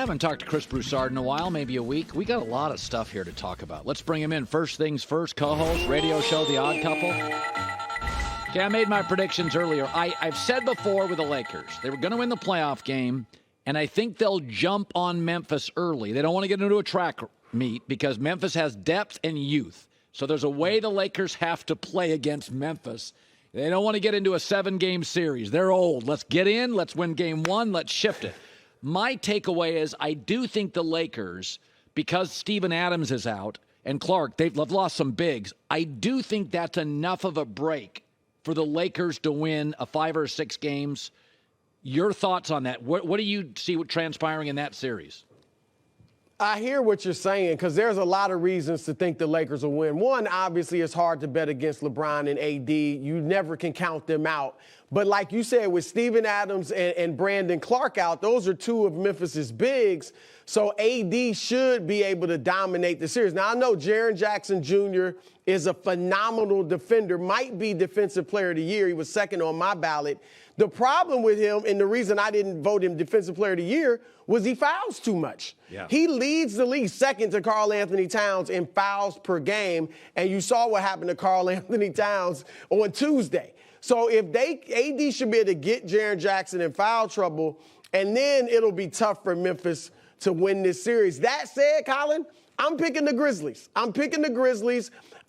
haven't talked to Chris Broussard in a while, maybe a week. We got a lot of stuff here to talk about. Let's bring him in. First things first, co-host, radio show, The Odd Couple. Okay, I made my predictions earlier. I've said before with the Lakers, they were going to win the playoff game, and I think they'll jump on Memphis early. They don't want to get into a track meet because Memphis has depth and youth. So there's a way the Lakers have to play against Memphis. They don't want to get into a 7-game series. They're old. Let's get in. Let's win game 1. Let's shift it. My takeaway is I do think the Lakers, because Steven Adams is out and Clark, they've lost some bigs, I do think that's enough of a break for the Lakers to win a 5 or 6 games. Your thoughts on that? What do you see transpiring in that series? I hear what you're saying because there's a lot of reasons to think the Lakers will win. One, obviously, it's hard to bet against LeBron and AD. You never can count them out. But like you said, with Steven Adams and Brandon Clark out, those are 2 of Memphis's bigs. So AD should be able to dominate the series. Now, I know Jaren Jackson Jr. is a phenomenal defender, might be Defensive Player of the Year. He was second on my ballot. The problem with him, and the reason I didn't vote him Defensive Player of the Year, was he fouls too much. Yeah. He leads the league second to Karl Anthony Towns in fouls per game, and you saw what happened to Karl Anthony Towns on Tuesday. So if AD should be able to get Jaren Jackson in foul trouble, and then it'll be tough for Memphis to win this series. That said, Colin, I'm picking the Grizzlies.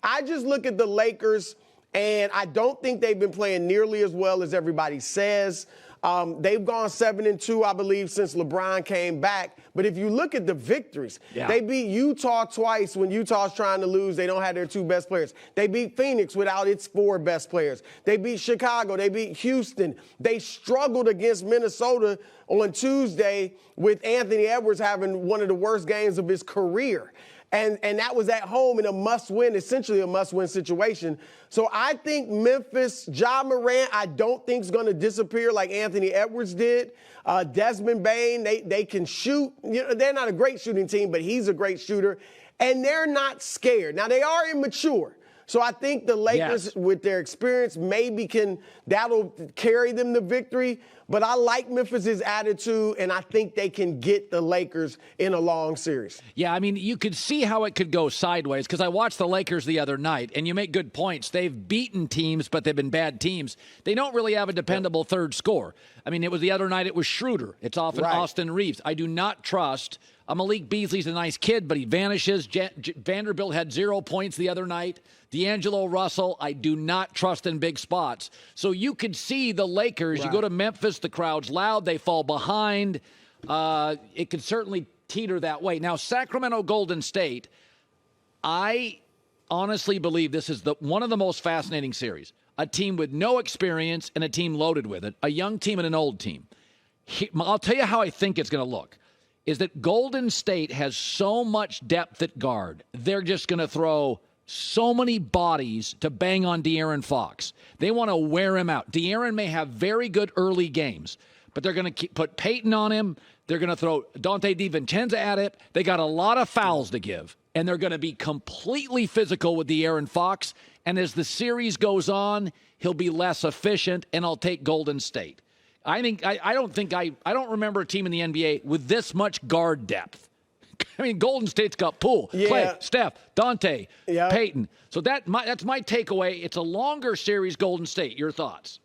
I just look at the Lakers, and I don't think they've been playing nearly as well as everybody says. They've gone 7-2, I believe, since LeBron came back. But if you look at the victories, They beat Utah twice when Utah's trying to lose. They don't have their 2 best players. They beat Phoenix without its 4 best players. They beat Chicago. They beat Houston. They struggled against Minnesota on Tuesday with Anthony Edwards having one of the worst games of his career. And that was at home in a must-win, essentially a must-win situation. So I think Memphis, Ja Morant, I don't think is going to disappear like Anthony Edwards did. Desmond Bane, they can shoot. You know, they're not a great shooting team, but he's a great shooter. And they're not scared. Now, they are immature. So I think the Lakers, with their experience, that'll carry them to victory. But I like Memphis's attitude, and I think they can get the Lakers in a long series. Yeah, I mean, you could see how it could go sideways because I watched the Lakers the other night, and you make good points. They've beaten teams, but they've been bad teams. They don't really have a dependable third scorer. I mean, it was the other night, it was Schroeder. It's often Austin Reeves. I do not trust. Malik Beasley's a nice kid, but he vanishes. Vanderbilt had 0 points the other night. D'Angelo Russell, I do not trust in big spots. So you could see the Lakers. You go to Memphis, the crowd's loud. They fall behind. It could certainly teeter that way. Now, Sacramento Golden State, I honestly believe this is one of the most fascinating series. A team with no experience and a team loaded with it. A young team and an old team. I'll tell you how I think it's going to look. Is that Golden State has so much depth at guard. They're just going to throw so many bodies to bang on De'Aaron Fox. They want to wear him out. De'Aaron may have very good early games, but they're going to put Peyton on him. They're going to throw Dante DiVincenzo at it. They got a lot of fouls to give, and they're going to be completely physical with De'Aaron Fox. And as the series goes on, he'll be less efficient, and I'll take Golden State. I don't remember a team in the NBA with this much guard depth. I mean, Golden State's got Poole, Clay, Steph, Dante, Peyton. So that's my takeaway. It's a longer series, Golden State. Your thoughts?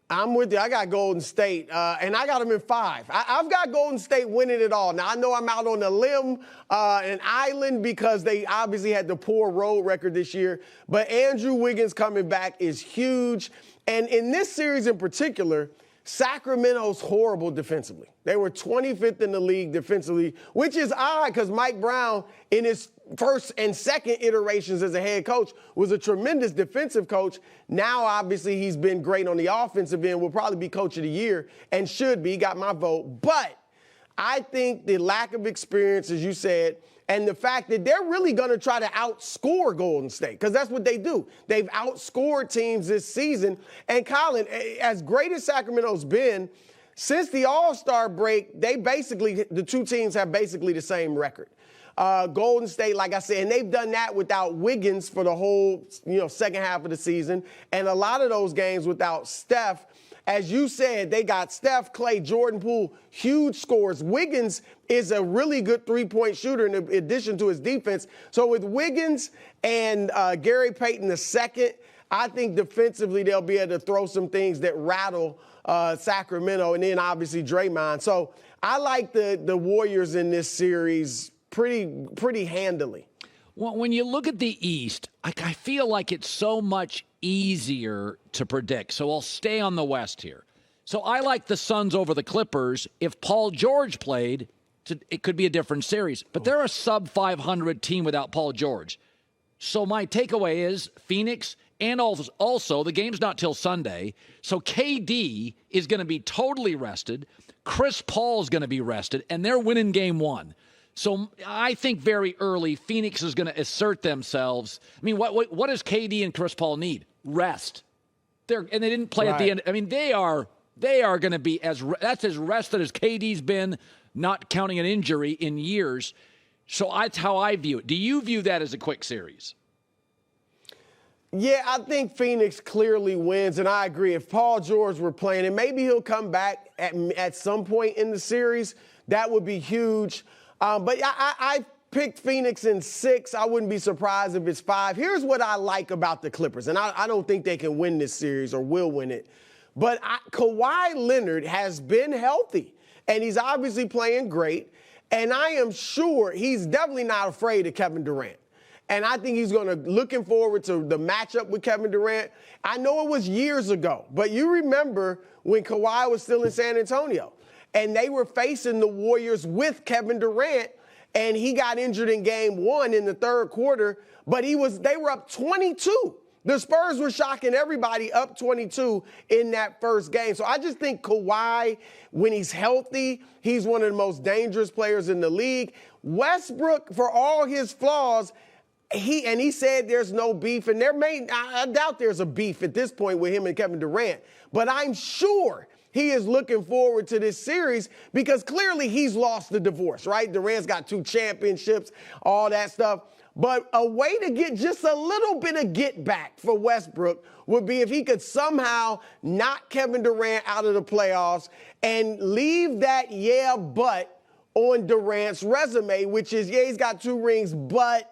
I'm with you. I got Golden State, and I got them in 5. I've got Golden State winning it all. Now, I know I'm out on a limb, an island, because they obviously had the poor road record this year. But Andrew Wiggins coming back is huge. And in this series in particular, Sacramento's horrible defensively. They were 25th in the league defensively, which is odd because Mike Brown, in his first and second iterations as a head coach, was a tremendous defensive coach. Now, obviously, he's been great on the offensive end, will probably be coach of the year and should be. He got my vote. But I think the lack of experience, as you said, and the fact that they're really going to try to outscore Golden State, because that's what they do. They've outscored teams this season. And Colin, as great as Sacramento's been, since the All-Star break, the 2 teams have basically the same record. Golden State, like I said, and they've done that without Wiggins for the whole, second half of the season, and a lot of those games without Steph. As you said, they got Steph, Clay, Jordan Poole, huge scores. Wiggins is a really good three-point shooter in addition to his defense. So with Wiggins and Gary Payton II, I think defensively they'll be able to throw some things that rattle Sacramento, and then obviously Draymond. So I like the Warriors in this series pretty handily. Well, when you look at the East, I feel like it's so much easier to predict. So I'll stay on the West here. So I like the Suns over the Clippers. If Paul George played, it could be a different series. But they're a sub-500 team without Paul George. So my takeaway is Phoenix, and also the game's not till Sunday. So KD is going to be totally rested. Chris Paul's going to be rested, and they're winning game one. So I think very early, Phoenix is going to assert themselves. I mean, what does KD and Chris Paul need? Rest. And they didn't play at the end. I mean, they are going to be that's as rested as KD's been, not counting an injury, in years. So that's how I view it. Do you view that as a quick series? Yeah, I think Phoenix clearly wins, and I agree. If Paul George were playing, and maybe he'll come back at some point in the series, that would be huge. But I picked Phoenix in 6. I wouldn't be surprised if it's 5. Here's what I like about the Clippers, and I don't think they can win this series or will win it. But Kawhi Leonard has been healthy, and he's obviously playing great. And I am sure he's definitely not afraid of Kevin Durant. And I think he's looking forward to the matchup with Kevin Durant. I know it was years ago, but you remember when Kawhi was still in San Antonio. And they were facing the Warriors with Kevin Durant, and he got injured in game 1 in the third quarter, but they were up 22. The Spurs were shocking everybody, up 22 in that first game. So I just think Kawhi, when he's healthy, he's one of the most dangerous players in the league. Westbrook, for all his flaws, he said there's no beef, and I doubt there's a beef at this point with him and Kevin Durant, but I'm sure he is looking forward to this series because clearly he's lost the divorce, right? Durant's got 2 championships, all that stuff. But a way to get just a little bit of get back for Westbrook would be if he could somehow knock Kevin Durant out of the playoffs and leave that but on Durant's resume, which is, he's got 2 rings, but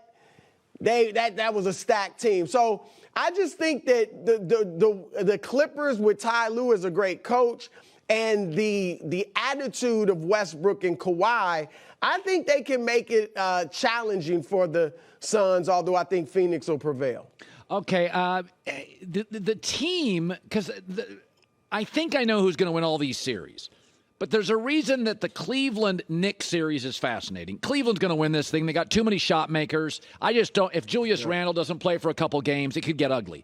that was a stacked team. So I just think that the Clippers with Ty Lue as a great coach and the attitude of Westbrook and Kawhi, I think they can make it challenging for the Suns, although I think Phoenix will prevail. Okay, the team, because I think I know who's going to win all these series. But there's a reason that the Cleveland-Knicks series is fascinating. Cleveland's going to win this thing. They got too many shot makers. I just don't – if Julius Randle doesn't play for a couple games, it could get ugly.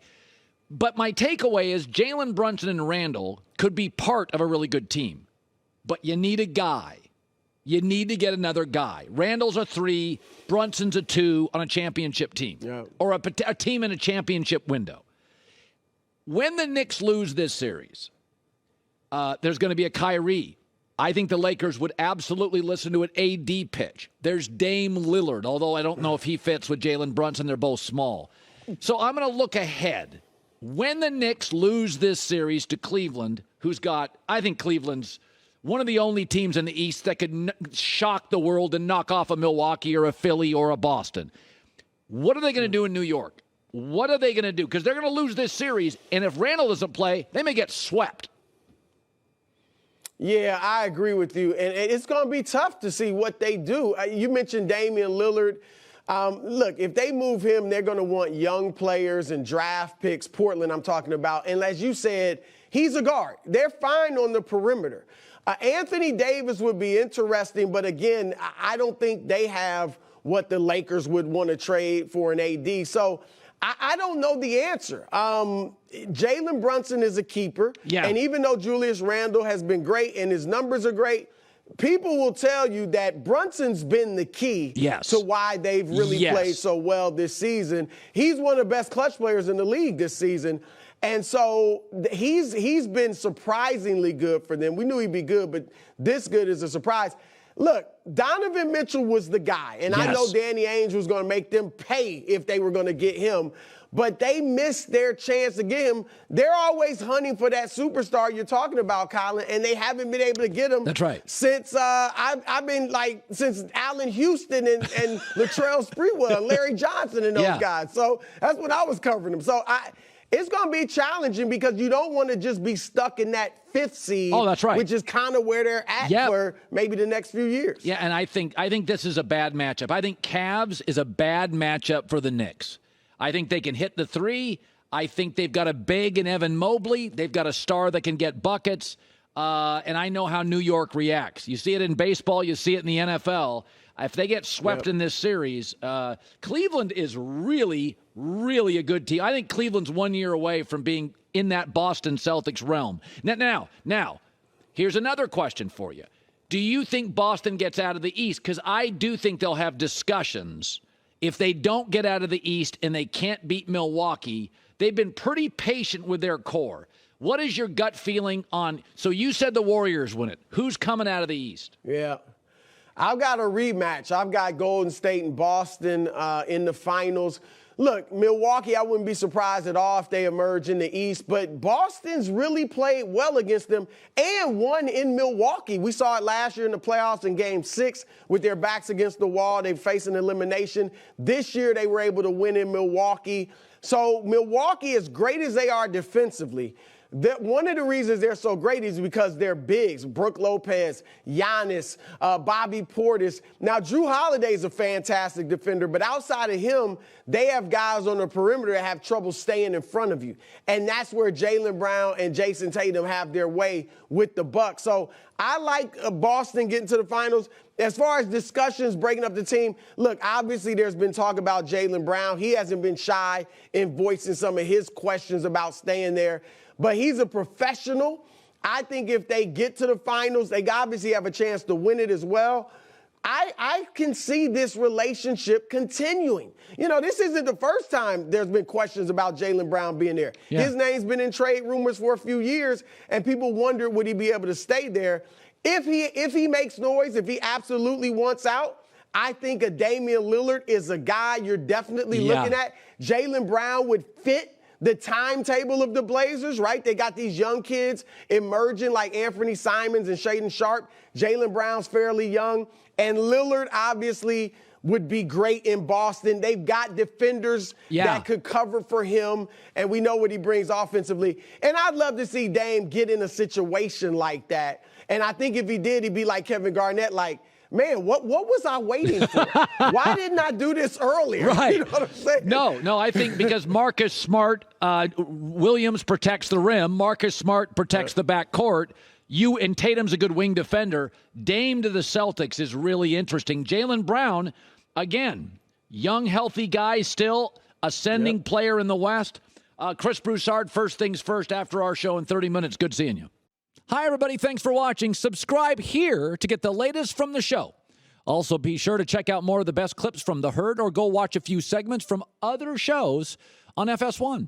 But my takeaway is Jalen Brunson and Randle could be part of a really good team. But you need a guy. You need to get another guy. Randle's a 3, Brunson's a 2 on a championship team. Or a team in a championship window. When the Knicks lose this series, there's going to be a Kyrie. I think the Lakers would absolutely listen to an AD pitch. There's Dame Lillard, although I don't know if he fits with Jalen Brunson. They're both small. So I'm going to look ahead. When the Knicks lose this series to Cleveland, I think Cleveland's one of the only teams in the East that could shock the world and knock off a Milwaukee or a Philly or a Boston. What are they going to do in New York? What are they going to do? Because they're going to lose this series, and if Randle doesn't play, they may get swept. Yeah, I agree with you. And it's going to be tough to see what they do. You mentioned Damian Lillard. Look, if they move him, they're going to want young players and draft picks. Portland, I'm talking about. And as you said, he's a guard. They're fine on the perimeter. Anthony Davis would be interesting, but again, I don't think they have what the Lakers would want to trade for an AD. So I don't know the answer. Jalen Brunson is a keeper. Yeah. And even though Julius Randle has been great and his numbers are great, people will tell you that Brunson's been the key to why they've really played so well this season. He's one of the best clutch players in the league this season. And so he's been surprisingly good for them. We knew he'd be good, but this good is a surprise. Look, Donovan Mitchell was the guy, and I know Danny Ainge was going to make them pay if they were going to get him. but they missed their chance to get him. They're always hunting for that superstar you're talking about, Colin, and they haven't been able to get him. That's right. Since I've been since Allen Houston and Latrell Sprewell and Larry Johnson and those guys. So that's when I was covering them. So it's going to be challenging because you don't want to just be stuck in that 5th seed. Oh, that's right. Which is kind of where they're at for maybe the next few years. Yeah, and I think this is a bad matchup. I think Cavs is a bad matchup for the Knicks. I think they can hit the 3. I think they've got a big in Evan Mobley. They've got a star that can get buckets. And I know how New York reacts. You see it in baseball. You see it in the NFL. If they get swept in this series, Cleveland is really, really a good team. I think Cleveland's 1 year away from being in that Boston Celtics realm. Now, here's another question for you. Do you think Boston gets out of the East? Because I do think they'll have discussions. If they don't get out of the East and they can't beat Milwaukee, they've been pretty patient with their core. What is your gut feeling on – so you said the Warriors win it. Who's coming out of the East? Yeah. I've got a rematch. I've got Golden State and Boston in the finals. Look, Milwaukee, I wouldn't be surprised at all if they emerge in the East, but Boston's really played well against them and won in Milwaukee. We saw it last year in the playoffs in Game 6 with their backs against the wall. They faced an elimination. This year they were able to win in Milwaukee. So Milwaukee, as great as they are defensively, one of the reasons they're so great is because they're bigs. Brook Lopez, Giannis, Bobby Portis. Now, Drew Holiday's a fantastic defender, but outside of him, they have guys on the perimeter that have trouble staying in front of you. And that's where Jaylen Brown and Jason Tatum have their way with the Bucks. So I like Boston getting to the finals. As far as discussions breaking up the team, look, obviously there's been talk about Jaylen Brown. He hasn't been shy in voicing some of his questions about staying there. But he's a professional. I think if they get to the finals, they obviously have a chance to win it as well. I can see this relationship continuing. You know, this isn't the first time there's been questions about Jaylen Brown being there. Yeah. His name's been in trade rumors for a few years, and people wonder, would he be able to stay there? If he makes noise, if he absolutely wants out, I think a Damian Lillard is a guy you're definitely looking at. Jaylen Brown would fit the timetable of the Blazers, right? They got these young kids emerging like Anthony Simons and Shaedon Sharpe. Jaylen Brown's fairly young. And Lillard obviously would be great in Boston. They've got defenders that could cover for him, and we know what he brings offensively. And I'd love to see Dame get in a situation like that. And I think if he did, he'd be like Kevin Garnett, like, man, what was I waiting for? Why didn't I do this earlier? Right. You know what I'm saying? No, I think because Marcus Smart, Williams protects the rim, Marcus Smart protects the backcourt, and Tatum's a good wing defender. Dame to the Celtics is really interesting. Jaylen Brown, again, young, healthy guy still, ascending player in the West. Chris Broussard, first things first after our show in 30 minutes. Good seeing you. Hi, everybody. Thanks for watching. Subscribe here to get the latest from the show. Also, be sure to check out more of the best clips from The Herd or go watch a few segments from other shows on FS1.